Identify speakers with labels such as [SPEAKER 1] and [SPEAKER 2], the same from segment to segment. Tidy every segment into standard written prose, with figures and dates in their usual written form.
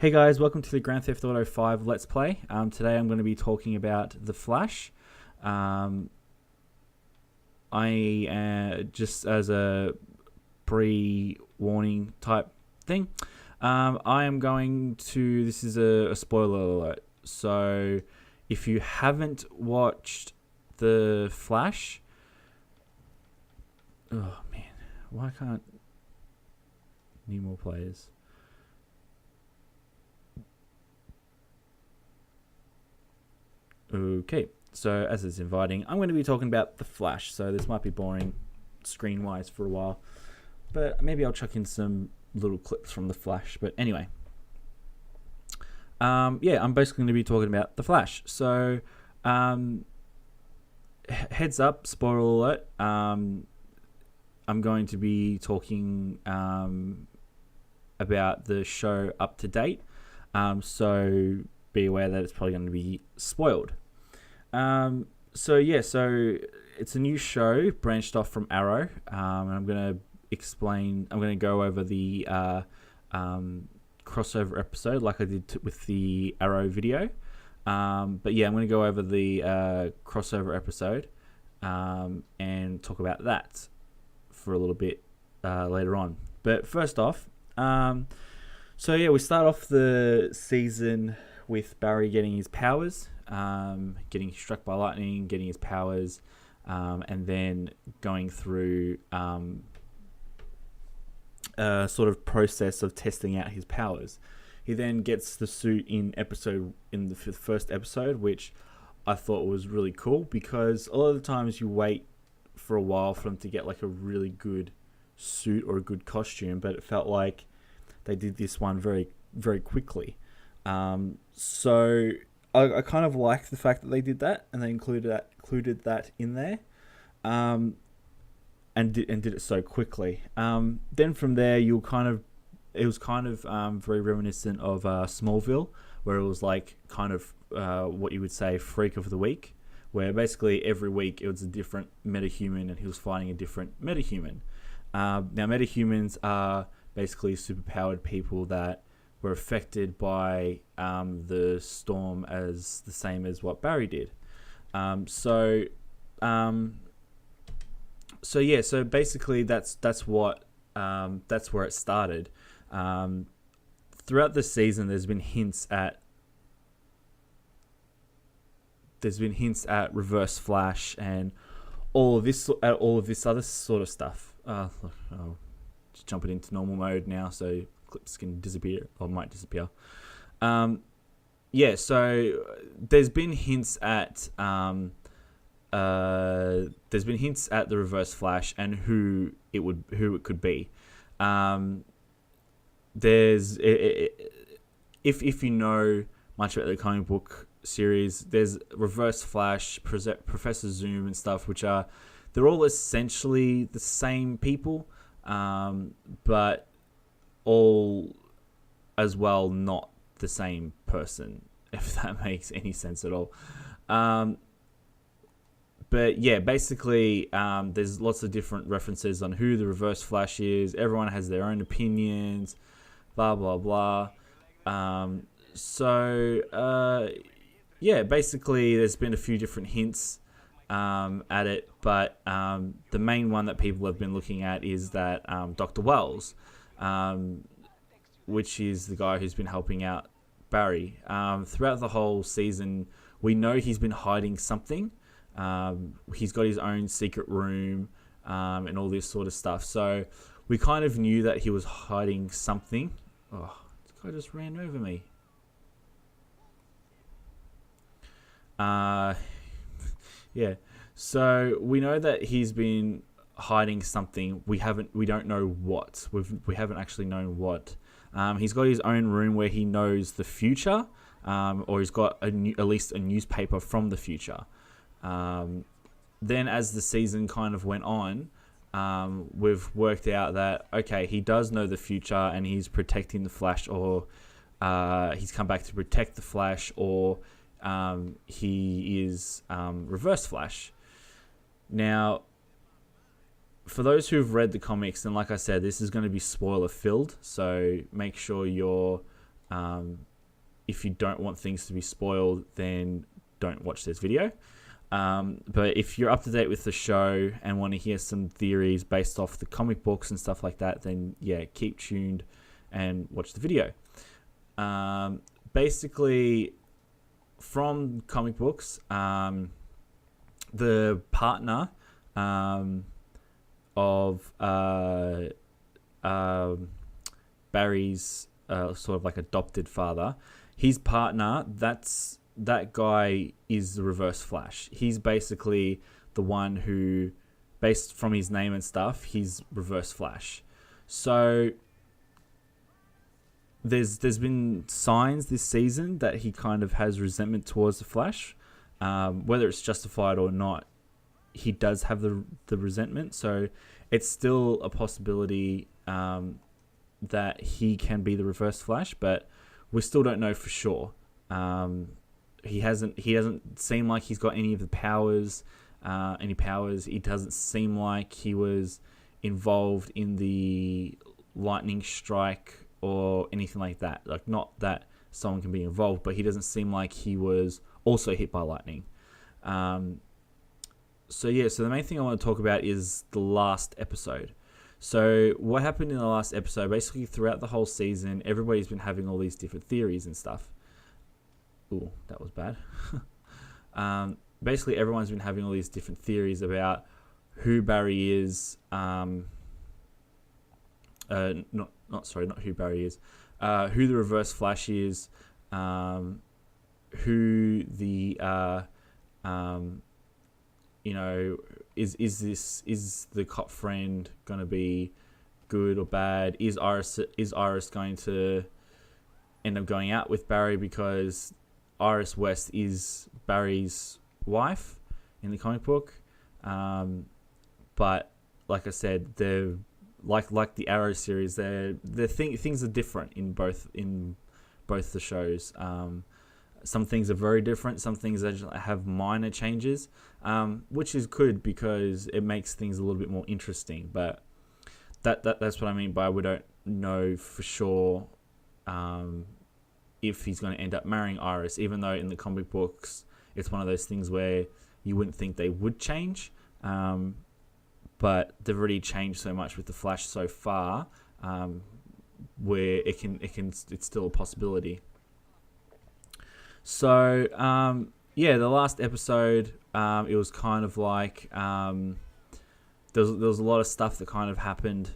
[SPEAKER 1] Hey guys, welcome to the Grand Theft Auto 5 Let's Play. Today I'm going to be talking about The Flash. Um, just as a pre-warning type thing, I am going to, this is a spoiler alert, so if you haven't watched The Flash, oh man, why can't, need more players. Okay, so as it's inviting, I'm going to be talking about The Flash. So this might be boring screen-wise for a while, but maybe I'll chuck in some little clips from The Flash. But anyway, yeah, I'm basically going to be talking about The Flash. So heads up, spoiler alert, I'm going to be talking about the show up to date. So be aware that it's probably going to be spoiled. So it's a new show branched off from Arrow, and I'm going to go over the crossover episode like I did with the Arrow video. But yeah, I'm going to go over the crossover episode and talk about that for a little bit later on. But first off, so yeah, we start off the season with Barry getting his powers, getting struck by lightning, getting his powers, and then going through a sort of process of testing out his powers. He then gets the suit in the first episode, which I thought was really cool because a lot of the times you wait for a while for them to get like a really good suit or a good costume, but it felt like they did this one very, very quickly. So I kind of liked the fact that they did that and they included that in there, and did it so quickly. Then from there, it was kind of very reminiscent of Smallville, where it was like kind of what you would say freak of the week, where basically every week it was a different metahuman and he was fighting a different metahuman. Now metahumans are basically superpowered people that were affected by the storm as the same as what Barry did. So basically that's where it started. Throughout the season, there's been hints at Reverse Flash and all of this other sort of stuff. I'll just jump it into normal mode now, so clips can disappear or might disappear. So there's been hints at the Reverse Flash and who it could be. If you know much about the comic book series, there's Reverse Flash, Professor Zoom and stuff, they're all essentially the same people, but all as well not the same person, if that makes any sense at all. But yeah, basically there's lots of different references on who the Reverse Flash is. Everyone has their own opinions, blah blah blah. Basically there's been a few different hints at it, but the main one that people have been looking at is that Dr. Wells, which is the guy who's been helping out Barry. Throughout the whole season, we know he's been hiding something. He's got his own secret room and all this sort of stuff. So we kind of knew that he was hiding something. Oh, this guy just ran over me. Yeah. So we know that he's been hiding something. We don't know what. We haven't actually known what. He's got his own room where he knows the future, or he's got at least a newspaper from the future. Then as the season kind of went on, we've worked out that, okay, he does know the future and he's protecting the Flash, or he's come back to protect the Flash, or he is Reverse Flash. Now, for those who've read the comics, and like I said, this is going to be spoiler filled, so make sure you're If you don't want things to be spoiled, then don't watch this video. But if you're up to date with the show and want to hear some theories based off the comic books and stuff like that, then yeah, keep tuned and watch the video. Basically, from comic books, the partner of Barry's sort of like adopted father, his partner, that guy is the Reverse Flash. He's basically the one who, based from his name and stuff, he's Reverse Flash. So there's been signs this season that he kind of has resentment towards the Flash. Whether it's justified or not, he does have the resentment. So it's still a possibility that he can be the Reverse Flash, but we still don't know for sure. He doesn't seem like he's got any of the powers. He doesn't seem like he was involved in the lightning strike or anything like that. Like, not that someone can be involved, but he doesn't seem like he was also hit by lightning. So the main thing I want to talk about is the last episode. So what happened in the last episode, basically throughout the whole season, everybody's been having all these different theories and stuff. Ooh, that was bad. Basically everyone's been having all these different theories about who Barry is. Not who Barry is. Who the Reverse Flash is. Who the is the cop friend going to be good or bad? Is Iris going to end up going out with Barry because Iris West is Barry's wife in the comic book? But like I said, they're like the Arrow series. Things are different in both the shows. Some things are very different. Some things have minor changes, which is good because it makes things a little bit more interesting. But that's what I mean by we don't know for sure if he's going to end up marrying Iris, even though in the comic books it's one of those things where you wouldn't think they would change. But they've already changed so much with the Flash so far, where it's still a possibility. So, the last episode, it was kind of like, there was a lot of stuff that kind of happened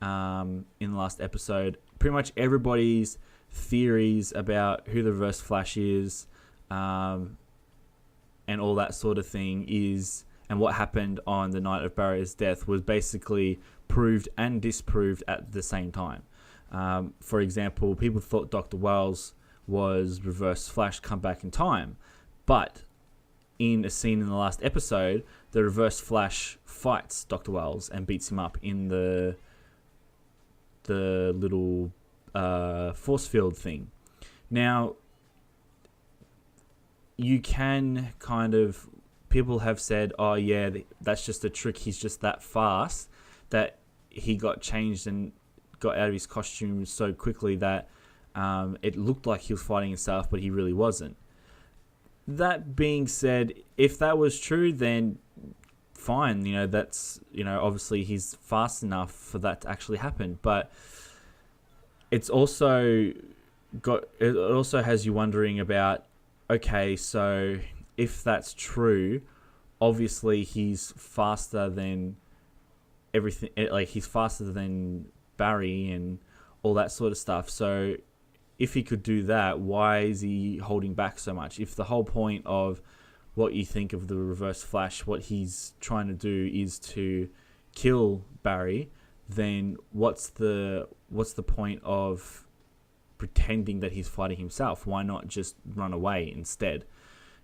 [SPEAKER 1] in the last episode. Pretty much everybody's theories about who the Reverse Flash is, and all that sort of thing and what happened on the night of Barry's death was basically proved and disproved at the same time. For example, people thought Dr. Wales was Reverse Flash come back in time, but in a scene in the last episode, the Reverse Flash fights Dr. Wales and beats him up in the little force field thing. Now, you can kind of, people have said, oh yeah, that's just a trick. He's just that fast that he got changed and got out of his costume so quickly that it looked like he was fighting himself, but he really wasn't. That being said, if that was true, then fine. That's, obviously he's fast enough for that to actually happen. But it also has you wondering about, okay, so if that's true, obviously he's faster than everything. Like, he's faster than Barry and all that sort of stuff. So if he could do that, why is he holding back so much? If the whole point of what you think of the Reverse Flash, what he's trying to do is to kill Barry, then what's the point of pretending that he's fighting himself? Why not just run away instead?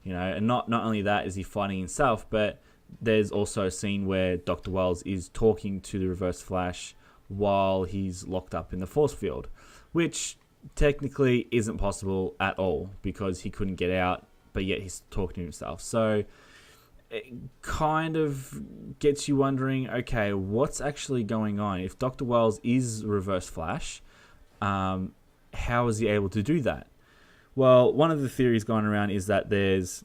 [SPEAKER 1] And not only that is he fighting himself, but there's also a scene where Dr. Wales is talking to the Reverse Flash while he's locked up in the force field, which technically isn't possible at all because he couldn't get out, but yet he's talking to himself. So it kind of gets you wondering, okay, what's actually going on? If Dr. Wales is Reverse Flash, how is he able to do that? Well, one of the theories going around is that there's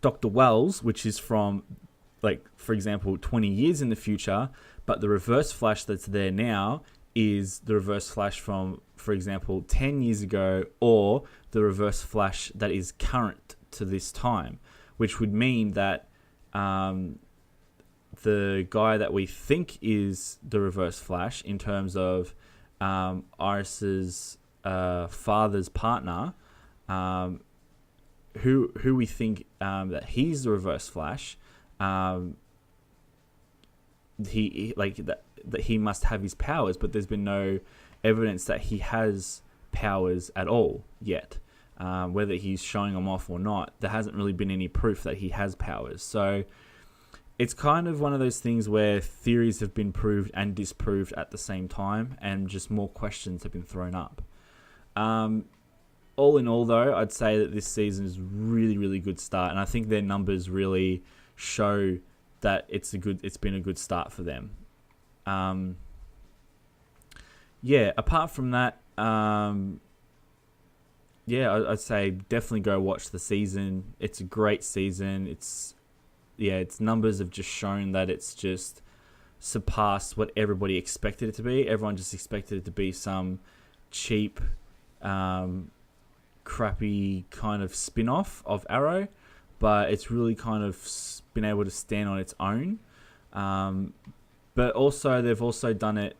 [SPEAKER 1] Dr. Wells, which is from, like, for example, 20 years in the future, but the reverse flash that's there now is the reverse flash from, for example, 10 years ago, or the reverse flash that is current to this time, which would mean that the guy that we think is the reverse flash in terms of Iris's father's partner, who we think that he's the reverse flash, he like that he must have his powers, but there's been no evidence that he has powers at all yet. Whether he's showing them off or not, there hasn't really been any proof that he has powers. So it's kind of one of those things where theories have been proved and disproved at the same time, and just more questions have been thrown up. All in all, though, I'd say that this season is really, really good start, and I think their numbers really show that it's been a good start for them. Apart from that, I'd say definitely go watch the season. It's a great season. Its numbers have just shown that it's just surpassed what everybody expected it to be. Everyone just expected it to be some cheap, crappy kind of spin-off of Arrow, but it's really kind of been able to stand on its own. But also they've also done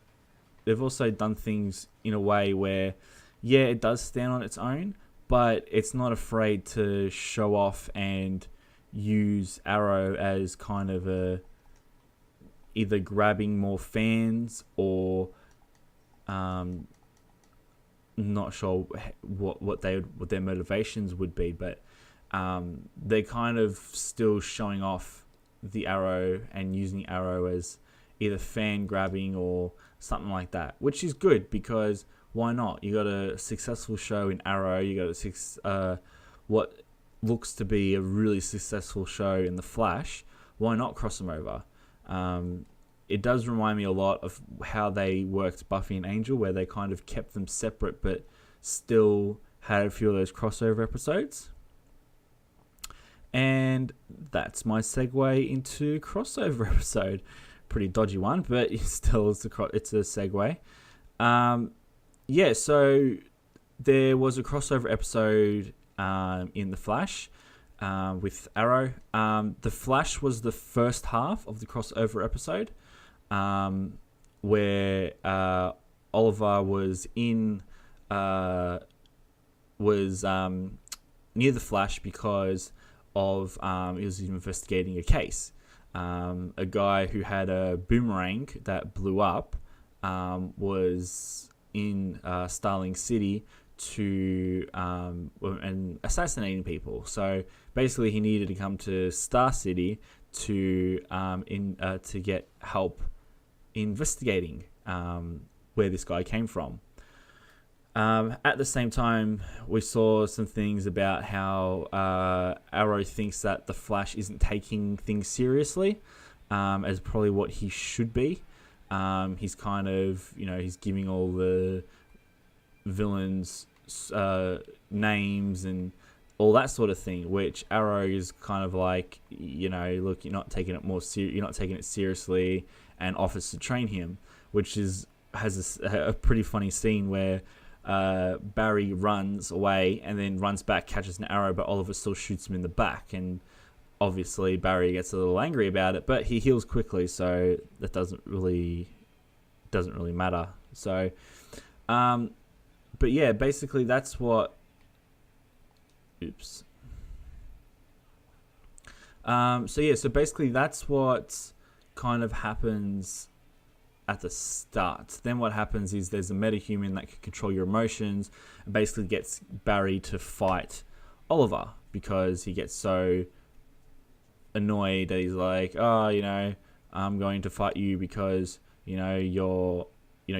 [SPEAKER 1] things in a way where, it does stand on its own, but it's not afraid to show off and use Arrow as kind of either grabbing more fans or not sure what their motivations would be, but they're kind of still showing off the Arrow and using Arrow as either fan grabbing or something like that, which is good, because why not? You got a successful show in Arrow, you got what looks to be a really successful show in The Flash. Why not cross them over? It does remind me a lot of how they worked Buffy and Angel, where they kind of kept them separate but still had a few of those crossover episodes. And that's my segue into crossover episode. Pretty dodgy one, but still it's a segue. So there was a crossover episode in The Flash with Arrow. The Flash was the first half of the crossover episode, where Oliver was near the Flash because of he was investigating a case. A guy who had a boomerang that blew up was in Starling City and assassinating people. So basically, he needed to come to Star City to get help investigating where this guy came from. At the same time, we saw some things about how Arrow thinks that the Flash isn't taking things seriously, as probably what he should be. He's kind of, he's giving all the villains names and all that sort of thing, which Arrow is kind of like, look, you're not taking it seriously, and offers to train him, which has a pretty funny scene where Barry runs away and then runs back, catches an arrow, but Oliver still shoots him in the back, and obviously Barry gets a little angry about it, but he heals quickly, so that doesn't really matter. So but yeah, basically that's what so basically that's what kind of happens at the start. Then what happens is there's a metahuman that can control your emotions and basically gets Barry to fight Oliver, because he gets so annoyed that he's like, I'm going to fight you because you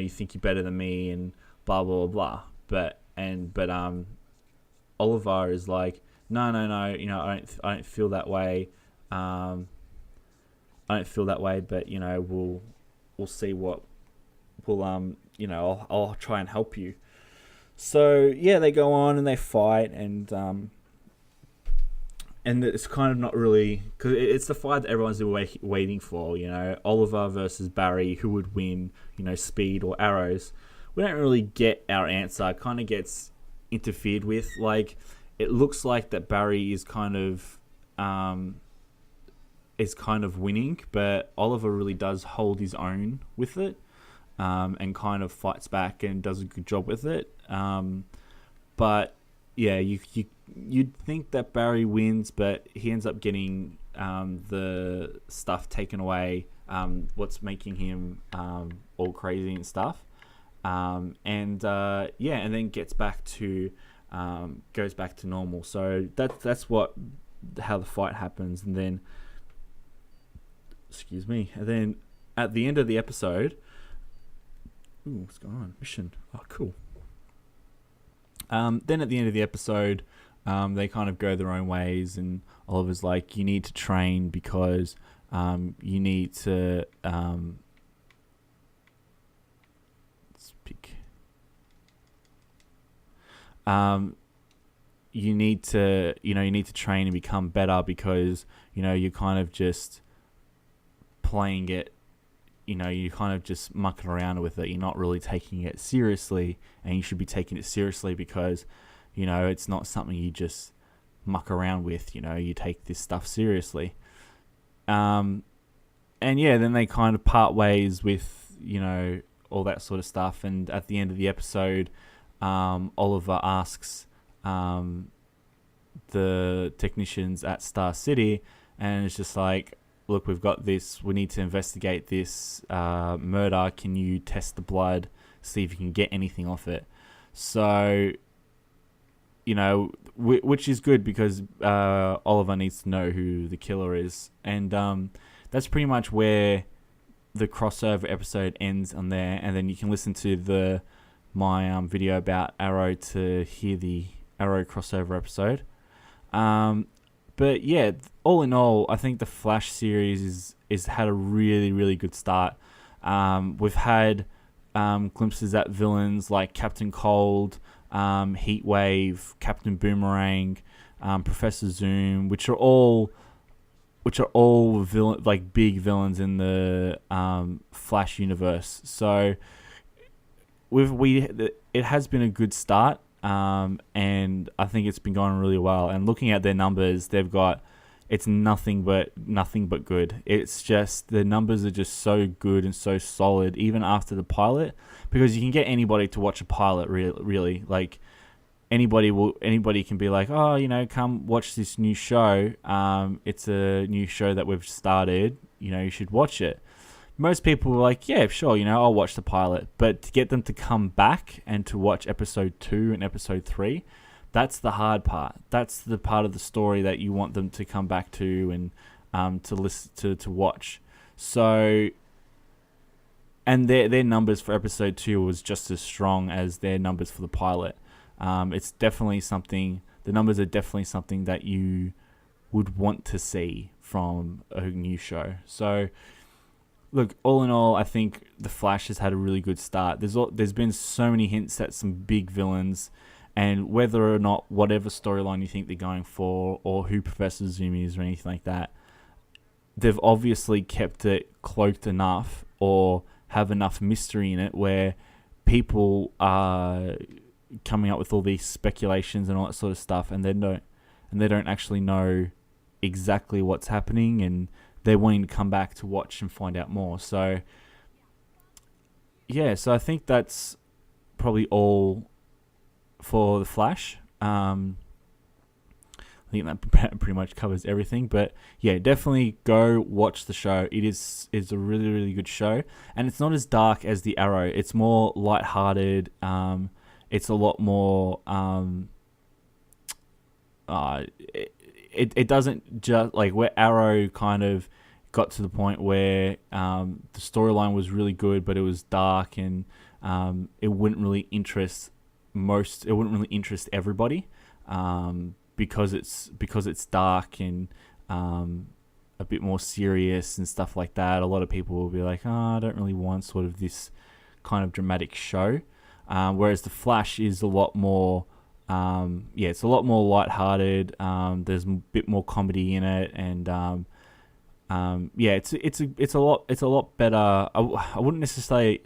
[SPEAKER 1] think you're better than me and blah blah blah. But Oliver is like, no, I don't feel that way. I don't feel that way, but we'll see what I'll try and help you. So yeah, they go on and they fight, and it's kind of not really, because it's the fight that everyone's been waiting for. You know, Oliver versus Barry, who would win? You know, speed or arrows? We don't really get our answer. It kind of gets interfered with. Like, it looks like that Barry is kind of winning, but Oliver really does hold his own with it, and kind of fights back and does a good job with it. But yeah, you'd think that Barry wins, but he ends up getting the stuff taken away, what's making him all crazy and stuff. And then goes back to normal. So that's how the fight happens, and then excuse me, and then at the end of the episode, what's going on? Mission. Oh, cool. Then at the end of the episode, they kind of go their own ways, and Oliver's like, you need to train because you need to speak. You need to train and become better because you're kind of just playing it. You're kind of just mucking around with it. You're not really taking it seriously, and you should be taking it seriously because, it's not something you just muck around with. You take this stuff seriously. And yeah, then they kind of part ways with, all that sort of stuff. And at the end of the episode, Oliver asks the technicians at Star City, and it's just like, look, we've got this. We need to investigate this murder. Can you test the blood, see if you can get anything off it? So, which is good because Oliver needs to know who the killer is. And that's pretty much where the crossover episode ends on there. And then you can listen to my video about Arrow to hear the Arrow crossover episode. But yeah, all in all, I think the Flash series is had a really, really good start. We've had glimpses at villains like Captain Cold, Heatwave, Captain Boomerang, Professor Zoom, which are all big villains in the Flash universe. So it has been a good start. And I think it's been going really well. And looking at their numbers, it's nothing but good. It's just the numbers are just so good and so solid, even after the pilot, because you can get anybody to watch a pilot. Really, like anybody can be like, oh, come watch this new show. It's a new show that we've started. You should watch it. Most people were like, yeah, sure, I'll watch the pilot. But to get them to come back and to watch episode 2 and episode 3, that's the hard part. That's the part of the story that you want them to come back to and to listen to watch. So, and their numbers for episode 2 was just as strong as their numbers for the pilot. It's definitely something. The numbers are definitely something that you would want to see from a new show. So, look, all in all, I think The Flash has had a really good start. There's been so many hints at some big villains, and whether or not whatever storyline you think they're going for, or who Professor Zoom is or anything like that, they've obviously kept it cloaked enough or have enough mystery in it where people are coming up with all these speculations and all that sort of stuff, and they don't actually know exactly what's happening, and they're wanting to come back to watch and find out more. So, yeah, so I think that's probably all for The Flash. I think that pretty much covers everything. But, yeah, definitely go watch the show. It's a really, really good show. And it's not as dark as The Arrow. It's more lighthearted. It's a lot more... It doesn't just... Like, where Arrow kind of got to the point where the storyline was really good, but it was dark, and it wouldn't really interest everybody, because it's dark and a bit more serious and stuff like that. A lot of people will be like, I don't really want sort of this kind of dramatic show. whereas the Flash is a lot more. It's a lot more lighthearted. There's a bit more comedy in it, and it's a lot better. I wouldn't necessarily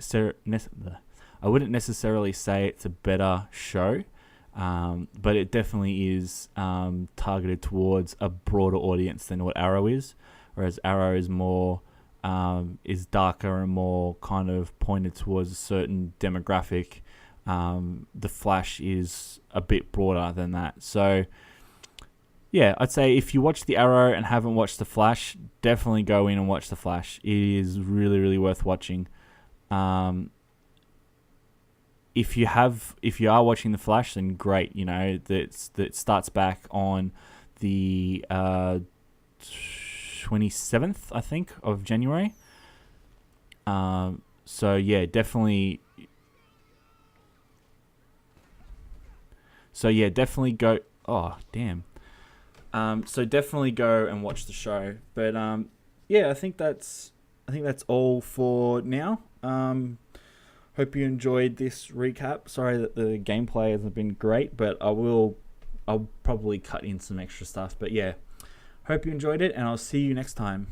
[SPEAKER 1] say it's a better show, but it definitely is targeted towards a broader audience than what Arrow is. Whereas Arrow is more is darker and more kind of pointed towards a certain demographic. The Flash is a bit broader than that. So yeah, I'd say if you watch the Arrow and haven't watched the Flash, definitely go in and watch the Flash. It is really, really worth watching. If you are watching the Flash, then great. You know that starts back on the 27th, I think, of January. So yeah, definitely. So yeah, definitely go. Oh damn. So definitely go and watch the show. But yeah, I think that's all for now. Hope you enjoyed this recap. Sorry that the gameplay hasn't been great, but I'll probably cut in some extra stuff. But yeah, hope you enjoyed it, and I'll see you next time.